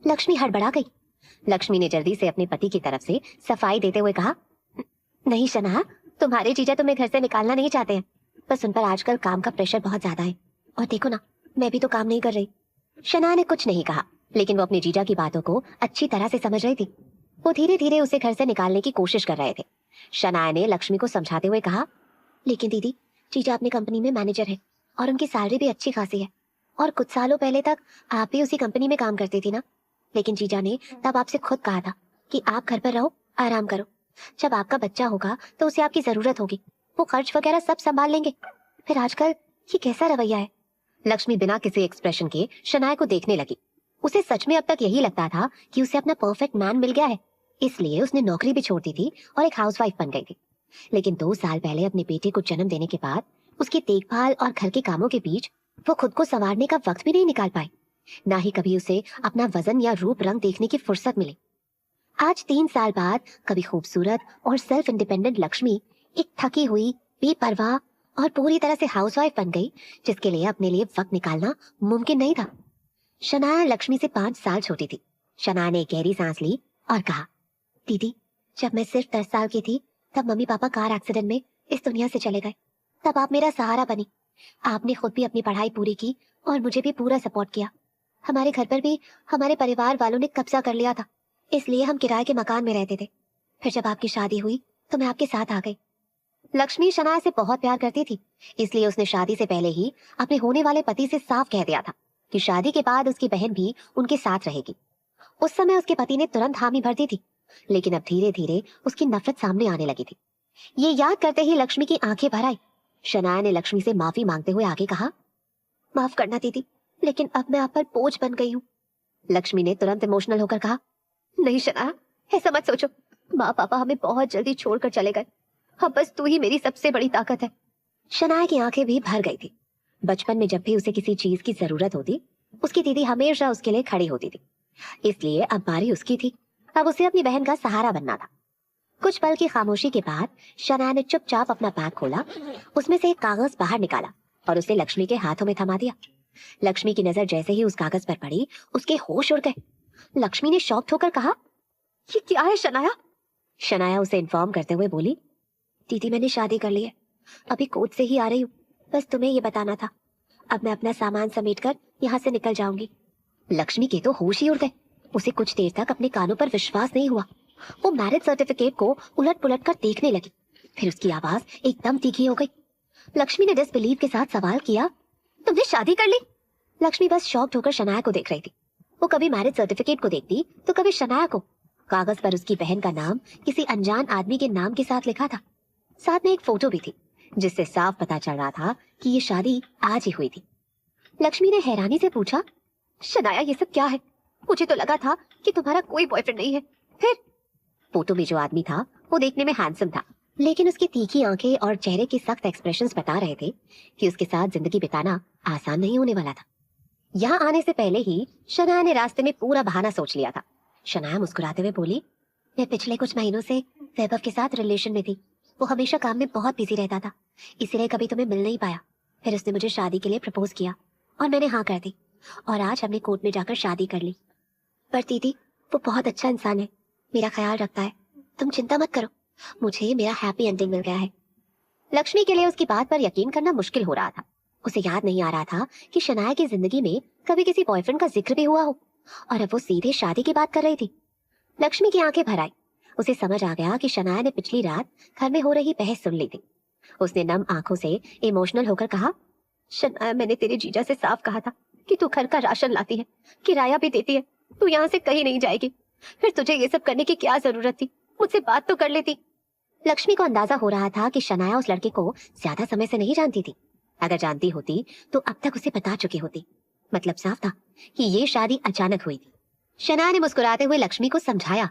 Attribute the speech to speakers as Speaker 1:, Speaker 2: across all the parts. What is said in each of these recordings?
Speaker 1: लक्ष्मी हड़बड़ा गई। लक्ष्मी ने जल्दी से अपने पति की तरफ से सफाई देते हुए कहा, नहीं शना, तुम्हारे जीजा तुम्हें घर से निकालना नहीं चाहते हैं, बस उन पर आजकल काम का प्रेशर बहुत ज्यादा है। और देखो ना, मैं भी तो काम नहीं कर रही। शना ने कुछ नहीं कहा, लेकिन वो अपने जीजा की बातों को अच्छी तरह से समझ रही थी। वो धीरे धीरे उसे घर से निकालने की कोशिश कर रहे थे। शनाया ने लक्ष्मी को समझाते हुए कहा, लेकिन दीदी, जीजा अपनी कंपनी में मैनेजर है और उनकी सैलरी भी अच्छी खासी है, और कुछ सालों पहले तक आप भी उसी कंपनी में काम करती थी ना। लेकिन जीजा ने तब आपसे खुद कहा था कि आप घर पर रहो, आराम करो। जब आपका बच्चा होगा तो उसे आपकी जरूरत होगी, वो खर्च वगैरह सब संभाल लेंगे। फिर आजकल ये कैसा रवैया है। लक्ष्मी बिना किसी एक्सप्रेशन के शनाया को देखने लगी। उसे सच में अब तक यही लगता था कि उसे अपना परफेक्ट मैन मिल गया है, इसलिए उसने नौकरी भी छोड़ दी थी और एक हाउसवाइफ बन गई थी। लेकिन 2 साल पहले अपने बेटे को जन्म देने के बाद उसकी देखभाल और घर के कामों के बीच वो खुद को संवारने का वक्त भी नहीं निकाल पाई। ना ही कभी उसे अपना वजन या रूप रंग देखने की फुर्सत मिली। आज 3 साल बाद कभी खूबसूरत और सेल्फ इंडिपेंडेंट लक्ष्मी एक थकी हुई, बेपरवाह और पूरी तरह से हाउसवाइफ बन गई, जिसके लिए अपने लिए वक्त निकालना मुमकिन नहीं था। शनाया लक्ष्मी से 5 साल छोटी थी। शनाया ने एक गहरी सांस ली और कहा, दीदी, जब मैं सिर्फ 10 साल की थी तब मम्मी पापा कार एक्सीडेंट में इस दुनिया से चले गए। तब आप मेरा सहारा बनी। आपने खुद भी अपनी पढ़ाई पूरी की और मुझे भी पूरा सपोर्ट किया। हमारे घर पर भी हमारे परिवार वालों ने कब्जा कर लिया था, इसलिए हम किराए के मकान में रहते थे। फिर जब आपकी शादी हुई तो मैं आपके साथ आ गई। लक्ष्मी शनाया से बहुत प्यार करती थी, इसलिए उसने शादी से पहले ही अपने होने वाले पति से साफ कह दिया था कि शादी के बाद उसकी बहन भी उनके साथ रहेगी। उस समय उसके पति ने तुरंत हामी भर दी थी, लेकिन अब धीरे धीरे उसकी नफरत सामने आने लगी थी। ये याद करते ही लक्ष्मी की आंखें भर आई। शनाया ने लक्ष्मी से माफी मांगते हुए आगे कहा, माफ करना दीदी, लेकिन अब मैं आप पर बोझ बन गई हूँ। लक्ष्मी ने तुरंत इमोशनल होकर कहा, नहीं शनाया, ऐसा मत सोचो। माँ पापा हमें बहुत जल्दी छोड़कर चले गए। अब बस तू ही मेरी सबसे बड़ी ताकत है। शनाया की आंखें भी भर गई थी। बचपन में जब भी उसे किसी चीज की जरूरत होती, उसकी दीदी हमेशा उसके लिए खड़ी होती थी, इसलिए अब बारी उसकी थी। अब उसे अपनी बहन का सहारा बनना था। कुछ पल की खामोशी के बाद शनाया ने चुपचाप अपना बैग खोला, उसमें से एक कागज बाहर निकाला और उसे लक्ष्मी के हाथों में थमा दिया। लक्ष्मी की नजर जैसे ही उस कागज पर पड़ी, उसके होश उड़ गए। लक्ष्मी ने शॉक्ड होकर कहा, ये क्या है शनाया? शनाया उसे इन्फॉर्म करते हुए बोली, दीदी, मैंने शादी कर ली है, अभी कोर्ट से ही आ रही हूँ। बस तुम्हें ये बताना था। अब मैं अपना सामान समेटकर यहाँ से निकल जाऊंगी। लक्ष्मी के तो होश ही उड़ गए। उसे कुछ देर तक अपने कानों पर विश्वास नहीं हुआ। वो मैरिज सर्टिफिकेट को उलट पुलट कर देखने लगी। फिर उसकी आवाज एकदम तीखी हो गई। लक्ष्मी ने डिसबिलीव के साथ सवाल किया, तुमने शादी कर ली? लक्ष्मी बस शॉक्ड होकर शनाया को देख रही थी। वो कभी मैरिज सर्टिफिकेट को देखती तो कभी शनाया को। कागज पर उसकी बहन का नाम किसी अनजान आदमी के नाम के साथ लिखा था। साथ में एक फोटो भी थी, जिससे साफ पता चल रहा था कि ये शादी आज ही हुई थी। लक्ष्मी ने हैरानी से पूछा, शनाया, ये सब क्या है? मुझे तो लगा था कि तुम्हारा कोई बॉयफ्रेंड नहीं है। फिर फोटो में जो आदमी था वो देखने में हैंडसम था, लेकिन उसकी तीखी आंखें और चेहरे के सख्त एक्सप्रेशंस बता रहे थे कि उसके साथ जिंदगी बिताना आसान नहीं होने वाला था। यहाँ आने से पहले ही शनाया ने रास्ते में पूरा बहाना सोच लिया था। शनाया मुस्कुराते हुए बोली, मैं पिछले कुछ महीनों से वैभव के साथ रिलेशन में थी। वो हमेशा काम में बहुत बिजी रहता था, इसीलिए कभी तुम्हें मिल नहीं पाया। फिर उसने मुझे शादी के लिए प्रपोज किया और मैंने हाँ कर दी, और आज हमने कोर्ट में जाकर शादी कर ली। पर दीदी, वो बहुत अच्छा इंसान है, मेरा ख्याल रखता है। तुम चिंता मत करो, मुझे मेरा हैप्पी एंडिंग मिल गया है। लक्ष्मी के लिए उसकी बात पर यकीन करना मुश्किल हो रहा था। उसे याद नहीं आ रहा था कि शनाया की जिंदगी में कभी किसी बॉयफ्रेंड का जिक्र भी हुआ हो, और अब वो सीधे शादी की बात कर रही थी। लक्ष्मी की आंखें भर आई। उसे समझ आ गया कि शनाया ने पिछली रात घर में हो रही बहस सुन ली थी। उसने नम आंखों से इमोशनल होकर कहा, शनाया, मैंने तेरे जीजा से साफ कहा था कि तू घर का राशन लाती है, किराया भी देती है, तू यहाँ से कहीं नहीं जाएगी। फिर तुझे ये सब करने की क्या जरूरत थी? मुझसे बात तो कर लेती। लक्ष्मी को अंदाजा हो रहा था कि शनाया उस लड़के को ज्यादा समय से नहीं जानती थी। अगर जानती होती तो अब तक उसे बता चुकी होती। मतलब साफ था कि ये शादी अचानक हुई थी। शनाया ने मुस्कुराते हुए लक्ष्मी को समझाया,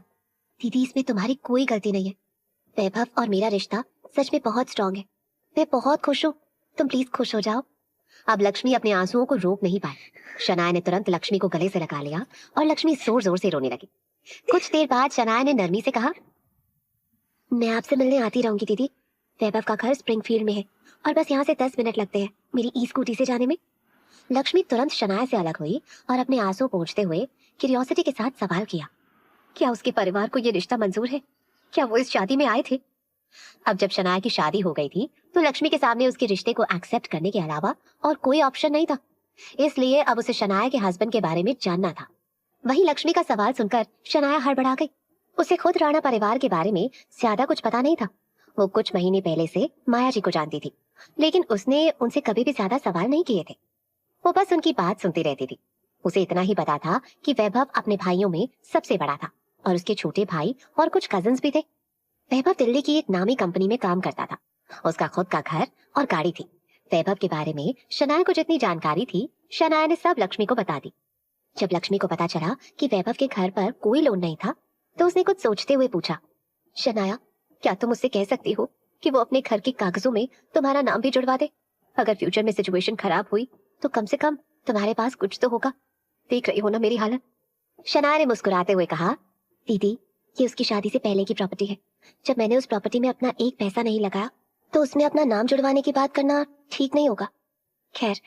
Speaker 1: दीदी, इसमें तुम्हारी कोई गलती नहीं है। वैभव और मेरा रिश्ता सच में बहुत स्ट्रांग है। मैं बहुत खुश हूँ, तुम प्लीज खुश हो जाओ। अब लक्ष्मी अपने आंसुओं को रोक नहीं पाई। शनाया ने तुरंत लक्ष्मी को गले से लगा लिया और लक्ष्मी जोर जोर से रोने लगी। कुछ देर बाद शनाया ने नरमी से कहा, मैं आपसे मिलने आती रहूंगी दीदी। वैभव का घर स्प्रिंगफील्ड में है और बस यहाँ से 10 मिनट लगते हैं मेरी ई स्कूटी से जाने में। लक्ष्मी तुरंत शनाया से अलग हुई और अपने आंसू पोंछते हुए क्यूरियोसिटी के साथ सवाल किया, क्या उसके परिवार को ये रिश्ता मंजूर है? क्या वो इस शादी में आए थे? अब जब शनाया की शादी हो गई थी तो लक्ष्मी के सामने उसके रिश्ते को एक्सेप्ट करने के अलावा और कोई ऑप्शन नहीं था। इसलिए अब उसे शनाया के हस्बैंड के बारे में जानना था। वहीं लक्ष्मी का सवाल सुनकर शनाया हड़बड़ा गई। उसे खुद राणा परिवार के बारे में ज्यादा कुछ पता नहीं था। वो कुछ महीने पहले से माया जी को जानती थी, लेकिन उसने उनसे कभी भी ज्यादा सवाल नहीं किए थे। वो बस उनकी बात सुनती रहती थी। उसे इतना ही पता था कि वैभव अपने भाइयों में सबसे बड़ा था और उसके छोटे भाई और कुछ कजिन्स भी थे। वैभव दिल्ली की एक नामी कंपनी में काम करता था। उसका खुद का घर और गाड़ी थी। वैभव के बारे में शनाया को जितनी जानकारी थी, शनाया ने सब लक्ष्मी को बता दी। जब लक्ष्मी को पता चला कि वैभव के घर पर कोई लोन नहीं था तो उसने कुछ सोचते हुए पूछा, शनाया, क्या तुम उससे कह सकती हो कि वो अपने घर के कागजों में तुम्हारा नाम भी जुड़वा दे? अगर फ्यूचर में सिचुएशन खराब हुई तो कम से कम तुम्हारे पास कुछ तो होगा। देख रही हो ना मेरी हालत। शनाया ने मुस्कुराते हुए कहा, दीदी, ये उसकी शादी से पहले की प्रॉपर्टी है। जब मैंने उस प्रॉपर्टी में अपना एक पैसा नहीं लगाया तो उसमें अपना नाम जुड़वाने की बात करना ठीक नहीं होगा। खैर,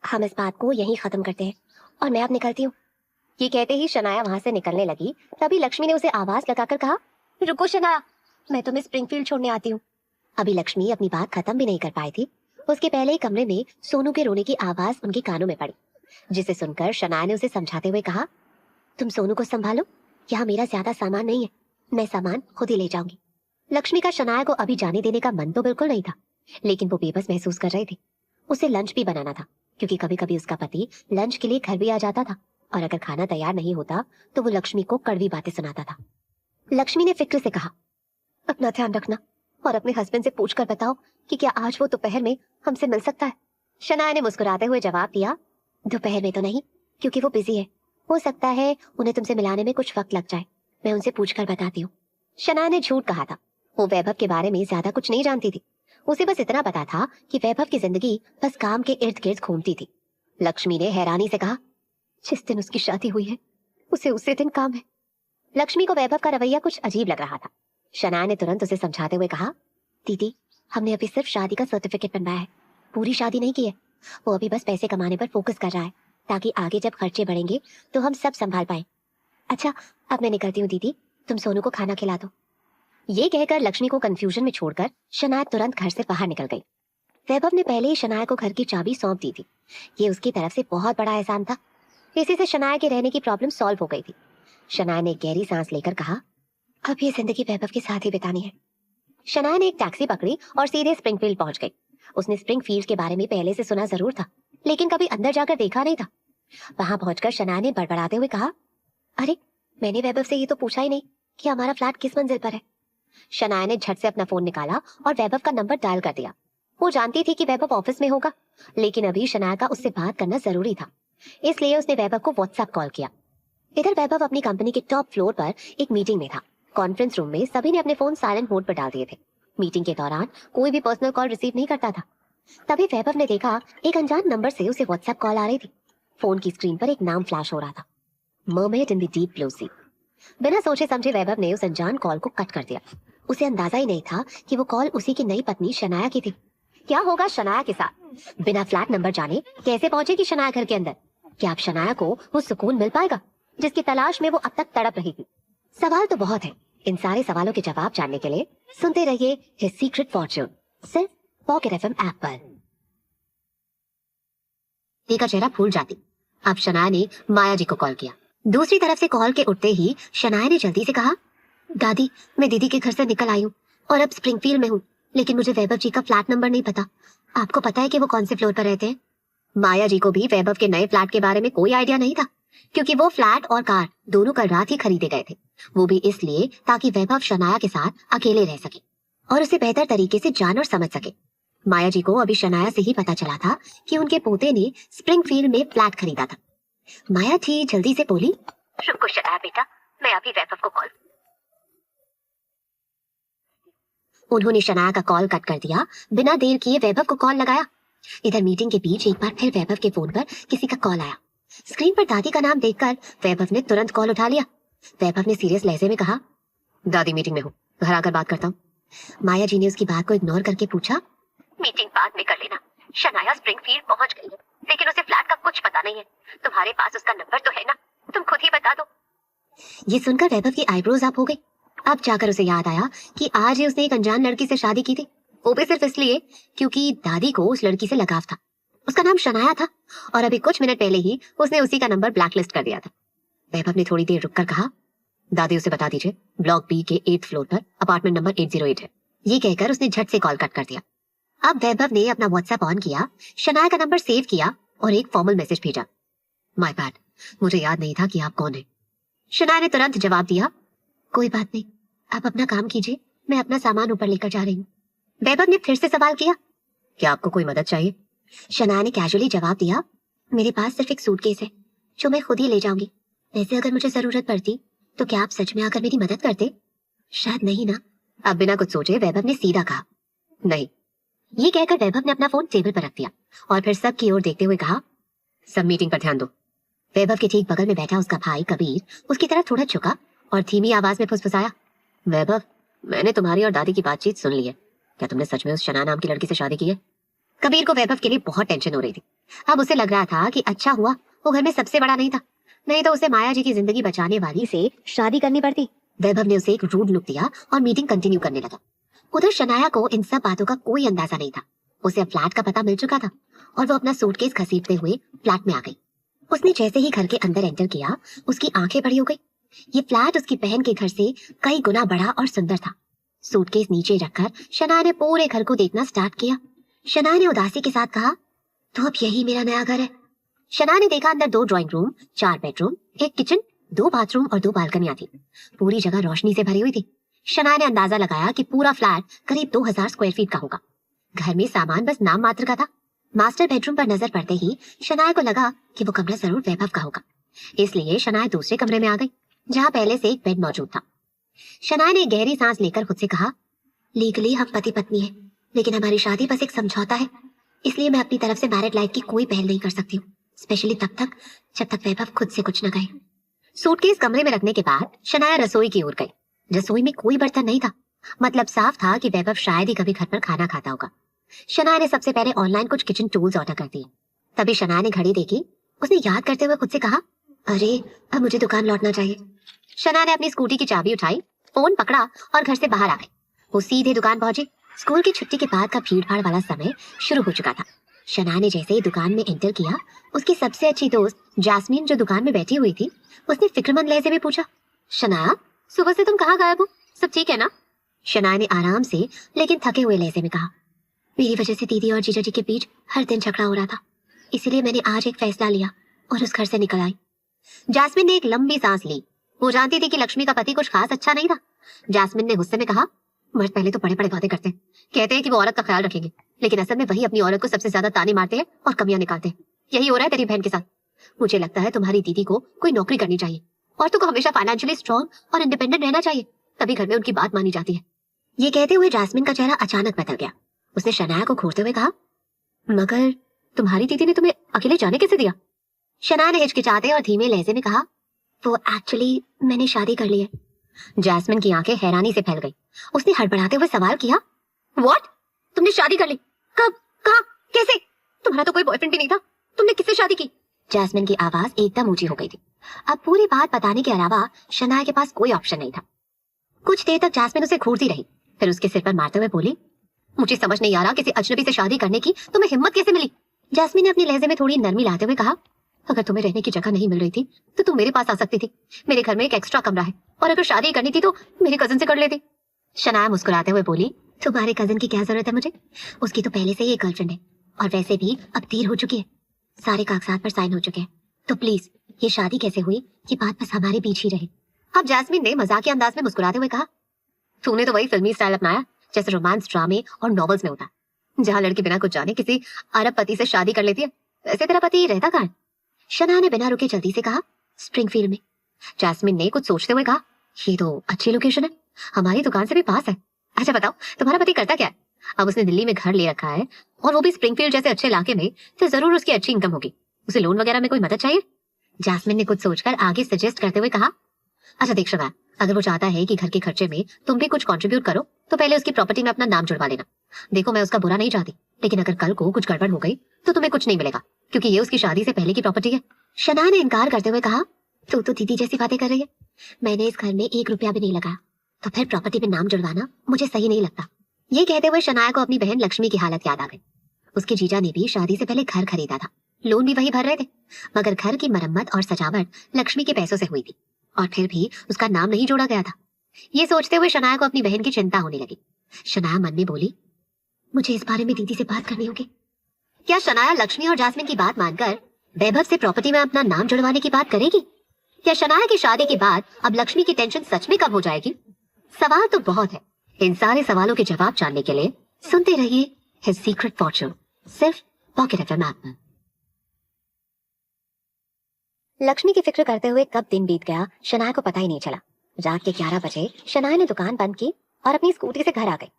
Speaker 1: हम इस बात को यहीं खत्म करते हैं और मैं अब निकलती हूँ। ये कहते ही शनाया वहां से निकलने लगी। तभी लक्ष्मी ने उसे आवाज लगाकर कहा, रुको शनाया, मैं तुम्हें स्प्रिंगफील्ड छोड़ने आती हूँ। अभी लक्ष्मी अपनी बात खत्म भी नहीं कर पाई थी, उसके पहले ही कमरे में सोनू के रोने की आवाज उनके कानों में पड़ी, जिसे सुनकर शनाया ने उसे समझाते हुए कहा, तुम सोनू को संभालो, यहाँ मेरा ज्यादा सामान नहीं है, मैं सामान खुद ही ले जाऊंगी। लक्ष्मी का शनाया को अभी जाने देने का मन तो बिल्कुल नहीं था, लेकिन वो बेबस महसूस कर रही थी। उसे लंच भी बनाना था, क्योंकि कभी कभी उसका पति लंच के लिए घर भी आ जाता था और अगर खाना तैयार नहीं होता तो वो लक्ष्मी को कड़वी बातें सुनाता था। लक्ष्मी ने फिक्र से कहा, अपना ध्यान रखना और अपने हस्बैंड से पूछकर बताओ कि क्या आज वो दोपहर में हमसे मिल सकता है। शनाया ने मुस्कुराते हुए जवाब दिया, दोपहर में तो नहीं, क्योंकि वो बिजी है। हो सकता है उन्हें तुमसे मिलाने में कुछ वक्त लग जाए, मैं उनसे पूछकर बताती हूँ। शनाया ने झूठ कहा था। वो वैभव के बारे में ज्यादा कुछ नहीं जानती थी। उसे बस इतना पता था कि वैभव की जिंदगी बस काम के इर्द गिर्द घूमती थी। लक्ष्मी ने हैरानी से कहा, जिस दिन उसकी शादी हुई है उसे उसी दिन काम है। लक्ष्मी को वैभव का रवैया कुछ अजीब लग रहा था। शनाया ने तुरंत उसे समझाते हुए कहा, दीदी, हमने अभी सिर्फ शादी का सर्टिफिकेट बनवाया है, पूरी शादी नहीं की है। वो अभी बस पैसे कमाने पर फोकस कर रहा है ताकि आगे जब खर्चे बढ़ेंगे तो हम सब संभाल पाए। अच्छा, अब मैं निकलती हूँ दीदी, तुम सोनू को खाना खिला दो। ये कहकर लक्ष्मी को कंफ्यूजन में छोड़कर शनाया तुरंत घर से बाहर निकल गई। वैभव ने पहले ही शनाया को घर की चाबी सौंप दी थी। ये उसकी तरफ से बहुत बड़ा एहसान था। इसी से शनाया के रहने की प्रॉब्लम सॉल्व हो गई थी। शनाया ने गहरी सांस लेकर कहा, अब ये जिंदगी वैभव के साथ ही बितानी है। शनाया ने एक टैक्सी पकड़ी और सीधे स्प्रिंगफील्ड पहुंच गई। उसने स्प्रिंगफील्ड के बारे में पहले से सुना जरूर था, लेकिन कभी अंदर जाकर देखा नहीं था। वहां पहुंचकर शनाया ने बड़बड़ाते हुए कहा, अरे, मैंने वैभव से ये तो पूछा ही नहीं कि हमारा फ्लैट किस मंजिल पर है। शनाया ने झट से अपना फोन निकाला और वैभव का नंबर डायल कर दिया। वो जानती थी कि वैभव ऑफिस में होगा, लेकिन अभी शनाया का उससे बात करना जरूरी था, इसलिए उसने वैभव को व्हाट्सएप कॉल किया। इधर वैभव अपनी कंपनी के टॉप फ्लोर पर एक मीटिंग में था। कॉन्फ्रेंस रूम में सभी ने अपने फोन साइलेंट मोड पर डाल दिए थे। मीटिंग के दौरान कोई भी पर्सनल कॉल रिसीव नहीं करता था। तभी वैभव ने देखा एक अनजान नंबर से उसे व्हाट्सएप कॉल आ रही थी। फोन की स्क्रीन पर एक नाम फ्लैश हो रहा था, mermaid in the deep blue sea. बिना सोचे समझे वैभव ने उस अनजान कॉल को कट कर दिया। उसे अंदाजा ही नहीं था कि वो कॉल उसी की नई पत्नी शनाया की थी। क्या होगा शनाया के साथ? बिना फ्लैट नंबर जाने कैसे पहुंचेगी शनाया घर के अंदर? क्या अब शनाया को वो सुकून मिल पाएगा जिसकी तलाश में वो अब तक तड़प रही थी? सवाल तो बहुत है। इन सारे सवालों के जवाब जानने के लिए सुनते रहिए हिज सीक्रेट फॉर्च्यून, सिर्फ पॉकेट एफएम ऐप पर। का चेहरा फूल जाती। अब शनाया ने माया जी को कॉल किया। दूसरी तरफ से कॉल के उठते ही शनाया ने जल्दी से कहा, दादी, मैं दीदी के घर से निकल आई हूँ और अब स्प्रिंगफील्ड में हूँ, लेकिन मुझे वैभव जी का फ्लैट नंबर नहीं पता। आपको पता है कि वो कौन से फ्लोर पर रहते हैं? माया जी को भी वैभव के नए फ्लैट के बारे में कोई आइडिया नहीं था, क्योंकि वो फ्लैट और कार दोनों कल रात ही खरीदे गए थे। वो भी इसलिए ताकि वैभव शनाया के साथ अकेले रह सके और उसे बेहतर तरीके से जान और समझ सके। माया जी को अभी शनाया से ही पता चला था कि उनके पोते ने स्प्रिंगफील्ड में फ्लैट खरीदा था। माया जी जल्दी से बोली, रुको शनाया बेटा, मैं अभी वैभव को कॉल। उन्होंने शनाया का कॉल कट कर दिया। बिना देर किए वैभव को कॉल लगाया। इधर मीटिंग के बीच एक बार फिर वैभव के फोन पर किसी का कॉल आया। स्क्रीन पर दादी का नाम देखकर वैभव ने तुरंत कॉल उठा लिया। वैभव ने सीरियस लहजे में कहा, दादी मीटिंग में हूँ, घर आकर बात करता हूँ। माया जी ने उसकी बात को इग्नोर करके पूछा, मीटिंग बाद में कर लेना, शनाया स्प्रिंगफील्ड पहुंच गई है लेकिन उसे फ्लैट का कुछ पता नहीं है। तुम्हारे पास उसका नंबर तो है ना, तुम खुद ही बता दो। ये सुनकर वैभव की आईब्रोज अप हो गई। अब जाकर उसे याद आया कि आज ही उसने एक अनजान लड़की से शादी की थी, वो भी सिर्फ इसलिए क्योंकि दादी को उस लड़की से लगाव था। उसका नाम शनाया था और अभी कुछ मिनट पहले ही उसने उसी का नंबर ब्लैकलिस्ट कर दिया था। वैभव ने थोड़ी देर रुककर कहा, दादी उसे बता दीजिए ब्लॉक बी के 8th फ्लोर पर अपार्टमेंट नंबर 808 है। ये कहकर उसने झट से कॉल कट कर दिया। अब वैभव ने अपना व्हाट्सएप ऑन किया, शनाया का नंबर सेव किया और एक फॉर्मल मैसेज भेजा, माय बैड, मुझे याद नहीं था कि आप कौन है। शनाया ने तुरंत जवाब दिया, कोई बात नहीं, आप अपना काम कीजिए, मैं अपना सामान ऊपर लेकर जा रही हूँ। वैभव ने फिर से सवाल किया, क्या आपको कोई मदद चाहिए? शनाया ने कैजुअली जवाब दिया, मेरे पास सिर्फ एक सूटकेस है जो मैं खुद ही ले जाऊंगी। वैसे अगर मुझे जरूरत पड़ती तो क्या आप सच में आकर मेरी मदद करते? शायद नहीं ना। अब बिना कुछ सोचे वैभव ने सीधा कहा, नहीं। ये कहकर वैभव ने अपना फोन टेबल पर रख दिया और फिर सबकी ओर देखते हुए कहा, सब मीटिंग पर ध्यान दो। वैभव के ठीक बगल में बैठा उसका भाई कबीर उसकी तरफ थोड़ा झुका और धीमी आवाज में फुसफुसाया, वैभव, मैंने तुम्हारी और दादी की बातचीत सुन ली है। क्या तुमने सच में उस शना नाम की लड़की से शादी की है? कबीर को वैभव के लिए बहुत टेंशन हो रही थी। अब उसे लग रहा था कि अच्छा हुआ वो घर में सबसे बड़ा नहीं था, नहीं तो उसे माया जी की जिंदगी बचाने वाली से शादी करनी पड़ती। वैभव ने उसे एक रूड लुक दिया और मीटिंग कंटिन्यू करने लगा। उधर शनाया को इन सब बातों का कोई अंदाजा नहीं था। उसे अब फ्लैट का पता मिल चुका था और वो अपना सूटकेस घसीटते हुए फ्लैट में आ गई। उसने जैसे ही घर के अंदर एंटर किया उसकी आंखें बड़ी हो गई। ये फ्लैट उसकी बहन के घर से कई गुना बड़ा और सुंदर था। सूटकेस नीचे रखकर शनाया ने पूरे घर को देखना स्टार्ट किया। शनाया ने उदासी के साथ कहा, तो अब यही मेरा नया घर है। शनाया ने देखा अंदर 2 drawing room, 4 bedroom, 1 kitchen, 2 bathroom और 2 बालकनियां थी। पूरी जगह रोशनी से भरी हुई थी। शनाया ने अंदाजा लगाया कि पूरा फ्लैट करीब 2000 स्क्वायर फीट का होगा। घर में सामान बस नाम मात्र का था। मास्टर बेडरूम पर नजर पड़ते ही शनाया को लगा कि वो कमरा जरूर वैभव का होगा, इसलिए शनाया दूसरे कमरे में आ गई जहाँ पहले से एक बेड मौजूद था। शनाया ने गहरी सांस लेकर खुद से कहा, लीगली हम पति पत्नी हैं, लेकिन हमारी शादी बस एक समझौता है, इसलिए मैं अपनी तरफ से मैरिड लाइफ की कोई पहल नहीं कर सकती हूँ, स्पेशली तब तक जब तक वैभव खुद से कुछ न कहे। सूटकेस कमरे में रखने के बाद शनाया रसोई की ओर गई। रसोई में कोई बर्तन नहीं था, मतलब साफ था कि वैभव शायद ही कभी घर पर खाना खाता होगा। शनाया ने सबसे पहले ऑनलाइन कुछ किचन टूल्स ऑर्डर कर दिए। तभी शनाया ने घड़ी देखी। उसने याद करते हुए खुद से कहा, अरे अब मुझे दुकान लौटना चाहिए। शनाया ने अपनी स्कूटी की चाबी उठाई, फोन पकड़ा और घर से बाहर आ गई। वो सीधे दुकान पहुंची। स्कूल की छुट्टी के बाद का भीड़ भाड़ वाला समय शुरू हो चुका था। शनाया ने जैसे ही दुकान में एंटर किया, उसकी सबसे अच्छी दोस्त जैस्मीन जो दुकान में बैठी हुई थी, उसने फिक्रमंद लहजे में पूछा, शनाया, सुबह से तुम कहाँ गायब हो? सब ठीक है ना? शनाया ने आराम से लेकिन थके हुए लहजे में कहा, मेरी वजह से दीदी और जीजा जी के बीच हर दिन झगड़ा हो रहा था, इसीलिए मैंने आज एक फैसला लिया और उस घर से निकल आई। जैस्मिन ने एक लंबी सांस ली। वो जानती थी कि लक्ष्मी का पति कुछ खास अच्छा नहीं था। जैस्मिन ने गुस्से में कहा, मर्द पहले तो बड़े बड़े वादे करते हैं, कहते हैं कि वो औरत का ख्याल रखेंगे, लेकिन असल में वही अपनी औरत को सबसे ज्यादा ताने मारते हैं और कमियां निकालते हैं। यही हो रहा है तेरी बहन के साथ। मुझे लगता है तुम्हारी दीदी को कोई नौकरी करनी चाहिए, औरतों को हमेशा फाइनेंशियली स्ट्रांग और इंडिपेंडेंट रहना चाहिए, तभी घर में उनकी बात मानी जाती है। ये कहते हुए जैस्मिन का चेहरा अचानक बदल गया। उसने शनाया को घूरते हुए कहा, मगर तुम्हारी दीदी ने तुम्हें अकेले जाने कैसे दिया? शनाया ने हिचकिचाते और धीमे लहजे में कहा, वो एक्चुअली मैंने शादी कर ली है। जैस्मिन की आंखें हैरानी से फैल गई। उसने हड़बड़ाते हुए सवाल किया, व्हाट? तुमने शादी कर ली? कब? कहाँ? कैसे? तुम्हारा तो कोई बॉयफ्रेंड भी नहीं था, तुमने किससे शादी की? जैस्मिन की आवाज एकदम ऊंची हो गई थी। अब पूरी बात बताने के अलावा शनाया के पास कोई ऑप्शन नहीं था। कुछ देर तक जैस्मिन उसे घूरती रही, फिर उसके सिर पर मारते हुए बोली, मुझे समझ नहीं आ रहा किसी अजनबी से शादी करने की तुम्हें हिम्मत कैसे मिली? जैस्मिन ने अपने लहजे में थोड़ी नरमी लाते हुए कहा, अगर तुम्हें रहने की जगह नहीं मिल रही थी तो तुम मेरे पास आ सकती थी। मेरे घर में एक एक्स्ट्रा कमरा है और अगर शादी करनी थी तो मेरे कजिन से कर लेती। शनाया मुस्कुराते हुए बोली, तुम्हारे कजिन की क्या जरूरत है मुझे? उसकी तो पहले से ही एक गर्लफ्रेंड है और वैसे भी अब देर हो चुकी है, सारे कागजात पर साइन हो चुके हैं, तो प्लीज ये शादी कैसे हुई ये बात बस हमारे बीच ही रहे। अब जैस्मिन ने मजाकिया अंदाज में मुस्कुराते हुए कहा, तूने तो वही फिल्मी स्टाइल अपनाया जैसे रोमांस ड्रामे और नॉवेल्स में होता है, जहाँ लड़की बिना कुछ जाने किसी अरब पति से शादी कर लेती है। वैसे तेरा पति रहता कहाँ है? शनाया ने बिना रुके जल्दी से कहा, स्प्रिंगफील्ड में। जैस्मिन ने कुछ सोचते हुए कहा, ये तो अच्छी लोकेशन है, हमारी दुकान से भी पास है। अच्छा बताओ तुम्हारा पति करता क्या है? अब उसने दिल्ली में घर ले रखा है और वो भी स्प्रिंगफील्ड जैसे अच्छे इलाके में, तो जरूर उसकी अच्छी इनकम होगी। उसे लोन वगैरह में कोई मदद चाहिए? जैस्मिन ने कुछ सोचकर आगे सजेस्ट करते हुए कहा, अच्छा देख शनाया, अगर वो चाहता है कि घर के खर्चे में तुम भी कुछ कंट्रीब्यूट करो तो पहले उसकी प्रॉपर्टी में अपना नाम जुड़वा लेना। देखो मैं उसका बुरा नहीं चाहती, लेकिन अगर कल को कुछ गड़बड़ हो गई तो तुम्हें कुछ नहीं मिलेगा, क्योंकि ये उसकी शादी से पहले की प्रॉपर्टी है। शनाया ने इनकार करते हुए कहा, तू तो दीदी जैसी बातें कर रही है। मैंने इस घर में 1 रुपया भी नहीं लगाया, तो फिर प्रॉपर्टी में नाम जुड़वाना मुझे सही नहीं लगता। ये कहते हुए शनाया को अपनी बहन लक्ष्मी की हालत याद आ गई। उसके जीजा ने भी शादी से पहले घर खरीदा था, लोन भी वही भर रहे थे, मगर घर की मरम्मत और सजावट लक्ष्मी के पैसों से हुई थी और फिर भी उसका नाम नहीं जोड़ा गया था। ये सोचते हुए शनाया को अपनी बहन की चिंता होने लगी। शनाया मन में बोली, मुझे इस बारे में दीदी से बात करनी होगी। क्या शनाया लक्ष्मी और जास्मिन की बात मानकर वैभव से प्रॉपर्टी में अपना नाम जुड़वाने की बात करेगी? क्या शनाया की शादी के बाद अब लक्ष्मी की टेंशन सच में कम हो जाएगी? सवाल तो बहुत है। इन सारे सवालों के जवाब जानने के लिए सुनते रहिए हिज सीक्रेट फॉर्च्यून, सिर्फ पॉकेट एफएम ऐप में। लक्ष्मी की फिक्र करते हुए कब दिन बीत गया शनाया को पता ही नहीं चला। रात के 11 बजे शनाया ने दुकान बंद की और अपनी स्कूटी से घर आ गई।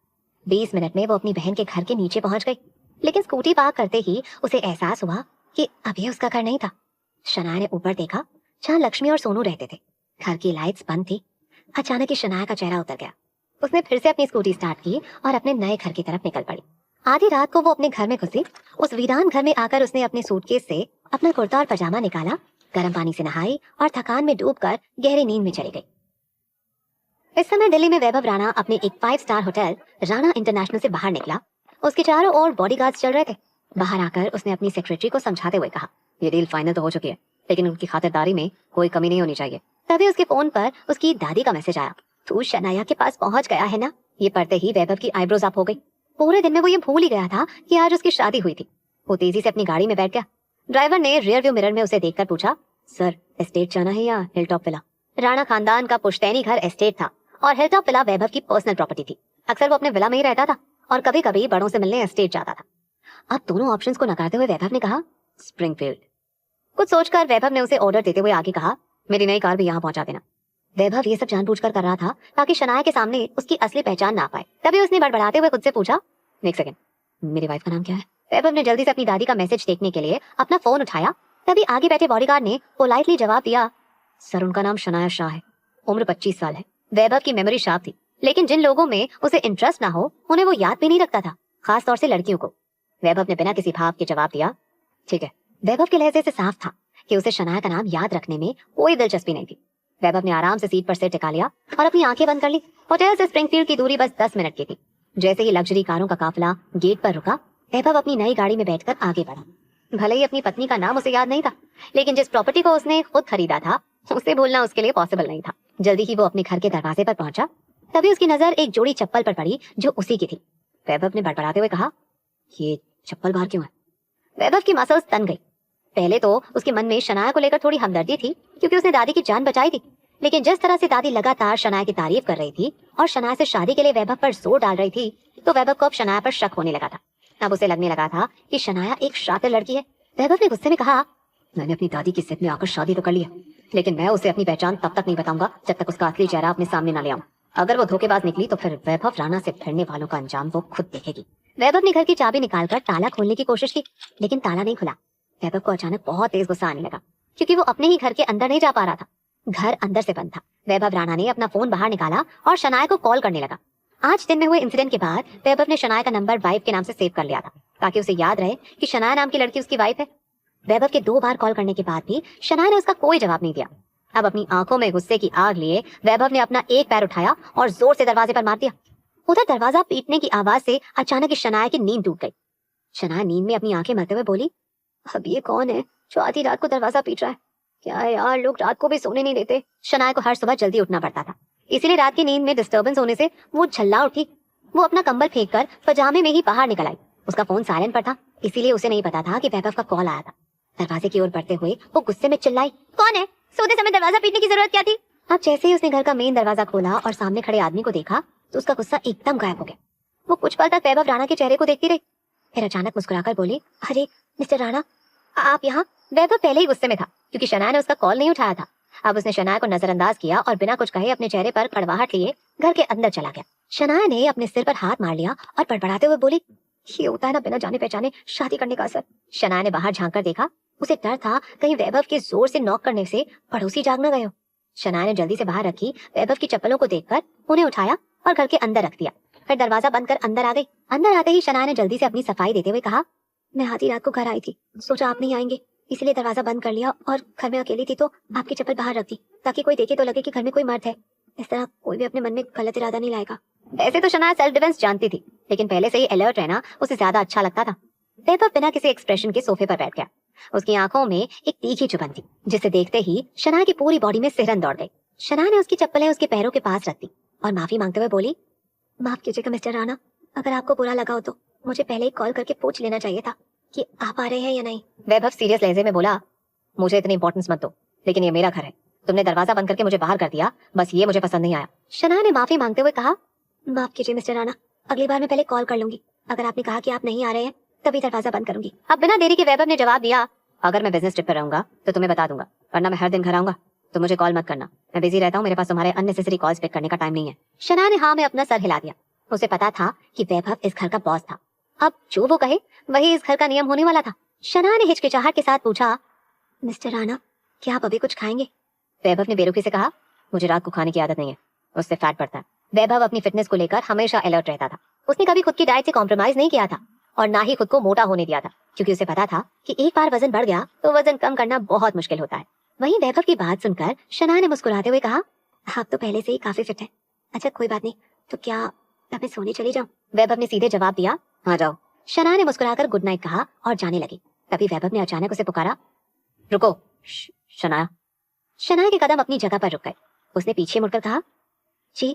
Speaker 1: 20 मिनट में वो अपनी बहन के घर के नीचे पहुंच गई, लेकिन स्कूटी पार्क करते ही उसे एहसास हुआ कि अब ये उसका घर नहीं था। शनाया ने ऊपर देखा जहाँ लक्ष्मी और सोनू रहते थे। घर की लाइट्स बंद थी। अचानक ही शनाया का चेहरा उतर गया। उसने फिर से अपनी स्कूटी स्टार्ट की और अपने नए घर की तरफ निकल पड़ी। आधी रात को वो अपने घर में घुसी। उस वीरान घर में आकर उसने अपने सूटकेस से अपना कुर्ता और पजामा निकाला, गर्म पानी से नहाई और थकान में डूबकर गहरी नींद में चली गई। इस समय दिल्ली में वैभव राणा अपने एक 5 स्टार होटल राणा इंटरनेशनल से बाहर निकला। उसके चारों ओर बॉडीगार्ड्स चल रहे थे। बाहर आकर उसने अपनी सेक्रेटरी को समझाते हुए कहा, ये डील फाइनल तो हो चुकी है, लेकिन उनकी खातिरदारी में कोई कमी नहीं होनी चाहिए। तभी उसके फोन पर उसकी दादी का मैसेज आया, तू शनाया के पास पहुंच गया है ना? ये पढ़ते ही वैभव की आईब्रोज अप हो गई। पूरे दिन में वो ये भूल ही गया था कि आज उसकी शादी हुई थी। वो तेजी से अपनी गाड़ी में बैठ गया। ड्राइवर ने रियर व्यू मिरर में उसे देखकर पूछा, सर एस्टेट जाना है या हिलटॉप विला? राणा खानदान का पुश्तैनी घर एस्टेट था और हिलटॉप विला वैभव की पर्सनल प्रॉपर्टी थी। अक्सर वो अपने विला में ही रहता था और कभी कभी बड़ों से मिलने एस्टेट जाता था। अब दोनों ऑप्शंस को नकारते हुए वैभव ने कहा, स्प्रिंगफील्ड। कुछ सोचकर वैभव ने उसे ऑर्डर देते हुए आगे कहा, मेरी नई कार भी यहाँ पहुंचा देना। वैभव ये सब जानबूझकर कर रहा था ताकि शनाया के सामने उसकी असली पहचान ना पाए। तभी उसने बड़बड़ाते हुए खुद से पूछा, एक सेकंड, मेरी वाइफ का नाम क्या है? वैभव ने जल्दी से अपनी दादी का मैसेज देखने के लिए अपना फोन उठाया। तभी आगे बैठे बॉडीगार्ड ने पोलाइटली जवाब दिया, सर उनका नाम शनाया शाह है, उम्र 25 साल है। वैभव की मेमोरी शार्प थी, लेकिन जिन लोगों में उसे इंटरेस्ट ना हो उन्हें वो याद भी नहीं रखता था, खास तौर से लड़कियों को। वैभव ने बिना किसी भाव के जवाब दिया, ठीक है। वैभव के लहजे से साफ था कि उसे शनाया का नाम याद रखने में कोई दिलचस्पी नहीं थी। वैभव ने आराम से सीट पर सिर टिका लिया और अपनी आंखें बंद कर ली। होटल से स्प्रिंगफील्ड की दूरी बस 10 मिनट की थी। जैसे ही लग्जरी कारों का काफिला गेट पर रुका, वैभव अपनी नई गाड़ी में बैठकर आगे बढ़ा। भले ही अपनी पत्नी का नाम उसे याद नहीं था, लेकिन जिस प्रॉपर्टी को उसने खुद खरीदा था उसे भूलना उसके लिए पॉसिबल नहीं था। जल्दी ही वो अपने घर के दरवाजे पर पहुंचा। तभी उसकी नजर एक जोड़ी चप्पल पर पड़ी जो उसी की थी। वैभव ने बड़बड़ाते हुए कहा, ये चप्पल बाहर क्यों है? वैभव की मसल्स तन गई। पहले तो उसके मन में शनाया को लेकर थोड़ी हमदर्दी थी, क्योंकि उसने दादी की जान बचाई थी। लेकिन जिस तरह से दादी लगातार शनाया की तारीफ कर रही थी और शनाया से शादी के लिए वैभव पर जोर डाल रही थी, तो वैभव को अब शनाया पर शक होने लगा था। अब उसे लगने लगा था कि शनाया एक शातिर लड़की है। वैभव ने गुस्से में कहा, मैंने अपनी दादी की जिद में आकर शादी तो कर ली है, लेकिन मैं उसे अपनी पहचान तब तक नहीं बताऊंगा जब तक उसका असली चेहरा अपने सामने न ले आऊं। अगर वो धोखेबाज निकली तो फिर वैभव राणा से भिड़ने वालों का अंजाम वो खुद देखेगी। वैभव ने घर की चाबी निकालकर ताला खोलने की कोशिश की, लेकिन ताला नहीं खुला। वैभव को अचानक बहुत तेज गुस्सा आने लगा, क्योंकि वो अपने ही घर के अंदर नहीं जा पा रहा था। घर अंदर से बंद था। वैभव राणा ने अपना फोन बाहर निकाला और शनाया को कॉल करने लगा। आज दिन में हुए इंसिडेंट के बाद वैभव ने शनाया का नंबर वाइफ के नाम से सेव कर लिया था, ताकि उसे याद रहे कि शनाया नाम की लड़की उसकी वाइफ है। वैभव के 2 बार कॉल करने के बाद भी शनाया ने उसका कोई जवाब नहीं दिया। अब अपनी आंखों में गुस्से की आग लिए वैभव ने अपना एक पैर उठाया और जोर से दरवाजे पर मार दिया। उधर दरवाजा पीटने की आवाज से अचानक ही शनाया की नींद टूट गई। शनाया नींद में अपनी आंखें मलते हुए बोली, अब ये कौन है जो आधी रात को दरवाजा पीट रहा है? क्या है यार, लोग रात को भी सोने नहीं देते। शनाया को हर सुबह जल्दी उठना पड़ता था, इसीलिए रात की नींद में डिस्टर्बेंस होने से वो झल्ला उठी। वो अपना कंबल फेंककर पजामे में ही बाहर निकल आई। उसका फोन साइलेंट पर था, इसीलिए उसे नहीं पता था कि वैभव का कॉल आया था। दरवाजे की ओर बढ़ते हुए वो गुस्से में चिल्लाई, कौन है? सोते समय दरवाजा पीटने की जरूरत क्या थी? अब जैसे ही उसने घर का मेन दरवाजा खोला और सामने खड़े आदमी को देखा तो उसका गुस्सा एकदम गायब हो गया। वो कुछ पल तक वैभव राणा के चेहरे को देखती रही, फिर अचानक मुस्कुराकर बोली, अरे मिस्टर राणा, आप यहाँ? वैभव पहले ही गुस्से में था, क्योंकि शनाया ने उसका कॉल नहीं उठाया था। अब उसने शनाया को नजरअंदाज किया और बिना कुछ कहे अपने चेहरे पर कड़वाहट लिए घर के अंदर चला गया। शनाया ने अपने सिर पर हाथ मार लिया और बड़बड़ाते हुए बोली, ये होता है ना बिना जाने पहचाने शादी करने का असर। शनाया ने बाहर झांक कर देखा। उसे डर था कहीं वैभव के जोर से नॉक करने से पड़ोसी जाग न गए हो। शनाया ने जल्दी से बाहर रखी वैभव की चप्पलों को देखकर उन्हें उठाया और घर के अंदर रख दिया। फिर दरवाजा बंद कर अंदर आ गई। अंदर आते ही शनाया ने जल्दी से अपनी सफाई देते हुए कहा, मैं आधी रात को घर आई थी, सोचा आप नहीं आएंगे, इसलिए दरवाजा बंद कर लिया और घर में अकेली थी तो आपकी चप्पल बाहर रख दी ताकि कोई देखे तो लगे कि घर में कोई मर्द है। इस तरह कोई भी अपने मन में गलत इरादा नहीं लाएगा। वैसे तो शनाया सेल्फ डिफेंस जानती थी, लेकिन पहले से ही अलर्ट रहना उसे ज्यादा अच्छा लगता था। वैभव बिना किसी एक्सप्रेशन के सोफे पर बैठ गया। उसकी आंखों में एक तीखी चुभन थी, जिसे देखते ही शनाया की पूरी बॉडी में सिहरन दौड़ गई। शनाया ने उसकी चप्पलें उसके पैरों के पास रख दी और माफी मांगते हुए बोली, माफ कीजिएगा मिस्टर राणा, अगर आपको बुरा लगा हो तो मुझे पहले ही कॉल करके पूछ लेना चाहिए था कि आप आ रहे हैं या नहीं। वैभव सीरियस लहजे में बोला, मुझे इतनी इंपॉर्टेंस मत दो, लेकिन ये मेरा घर है, तुमने दरवाजा बंद करके मुझे बाहर कर दिया, बस ये मुझे पसंद नहीं आया। शनाया ने माफी मांगते हुए कहा, माफ कीजिए मिस्टर राणा, अगली बार मैं पहले कॉल कर लूंगी। अगर आपने कहा कि आप नहीं आ रहे हैं तभी दरवाजा बंद करूंगी। अब बिना देरी के वैभव ने जवाब दिया, अगर मैं बिजनेस ट्रिप पर रहूंगा तो तुम्हें बता दूंगा, वरना मैं हर दिन घर आऊंगा तो मुझे कॉल मत करना, मैं बिजी रहता हूँ, मेरे पास तुम्हारे अननेसेसरी कॉल्स पिक करने का टाइम नहीं है। शनाया ने हाँ में अपना सर हिला दिया। उसे पता था कि वैभव इस घर का बॉस था, अब जो वो कहे वही इस घर का नियम होने वाला था। शनाया ने हिचकिचाहट के साथ पूछा, मिस्टर राणा क्या आप अभी कुछ खाएंगे? वैभव ने बेरुखी से कहा, मुझे रात को खाने की आदत नहीं है, उससे फैट बढ़ता है। वैभव अपनी फिटनेस को लेकर हमेशा अलर्ट रहता था। उसने कभी खुद की डाइट से कॉम्प्रोमाइज नहीं किया था और ना ही खुद को मोटा होने दिया था, क्योंकि उसे पता था कि एक बार वजन बढ़ गया तो वजन कम करना बहुत मुश्किल होता है। वहीं वैभव की बात सुनकर शनाया ने मुस्कुराते हुए कहा, आप तो पहले से ही काफी फिट है। अच्छा कोई बात नहीं, तो क्या मैं सोने चली जाऊं? वैभव ने सीधे जवाब दिया, हाँ जाओ। शनाया ने मुस्कुराकर गुड नाइट कहा और जाने लगी। तभी वैभव ने अचानक उसे पुकारा, रुको शनाया। शनाया के कदम अपनी जगह पर रुक गए। उसने पीछे मुड़कर कहा, जी।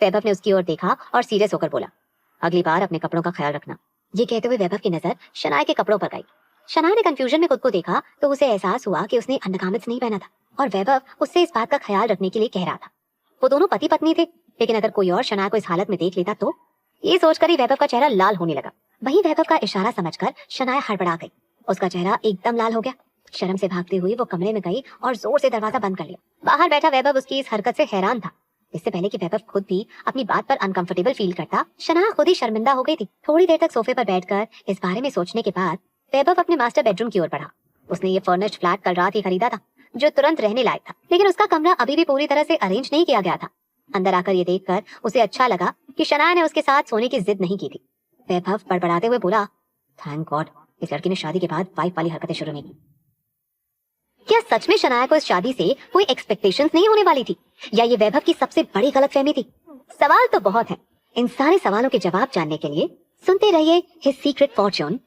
Speaker 1: वैभव ने उसकी ओर देखा और सीरियस होकर बोला, अगली बार अपने कपड़ों का ख्याल रखना। ये कहते हुए वैभव की नजर शनाया के कपड़ों पर गई। शनाया ने कंफ्यूजन में खुद को देखा तो उसे एहसास हुआ कि उसने अंडरगारमेंट्स नहीं पहना था और वैभव उससे इस बात का ख्याल रखने के लिए कह रहा था। वो दोनों पति पत्नी थे, लेकिन अगर कोई और शनाया को इस हालत में देख लेता तो? ये सोचकर ही वैभव का चेहरा लाल होने लगा। वहीं वैभव का इशारा समझकर शनाया हड़बड़ा गई। उसका चेहरा एकदम लाल हो गया। शर्म से भागती हुई वो कमरे में गई और जोर से दरवाजा बंद कर लिया। बाहर बैठा वैभव उसकी इस हरकत से हैरान था। इससे पहले कि वैभव खुद भी अपनी बात पर अनकंफर्टेबल फील करता, शनाया खुद ही शर्मिंदा हो गई थी। थोड़ी देर तक सोफे पर बैठकर इस बारे में सोचने के बाद वैभव अपने मास्टर बेडरूम की ओर बढ़ा। उसने ये फर्निश्ड फ्लैट कल रात ही खरीदा था, जो तुरंत रहने लायक था, लेकिन उसका कमरा अभी भी पूरी तरह से अरेंज नहीं किया गया था। अंदर आकर ये देखकर उसे अच्छा लगा कि शनाया ने उसके साथ सोने की जिद नहीं की थी। वैभव बड़बड़ाते हुए बोला, थैंक गॉड इस लड़की ने शादी के बाद वाइफ वाली हरकतें शुरू नहीं की। क्या सच में शनाया को इस शादी से कोई एक्सपेक्टेशंस नहीं होने वाली थी, या ये वैभव की सबसे बड़ी गलतफहमी थी? सवाल तो बहुत है। इन सारे सवालों के जवाब जानने के लिए सुनते रहिए हिज सीक्रेट फॉर्च्यून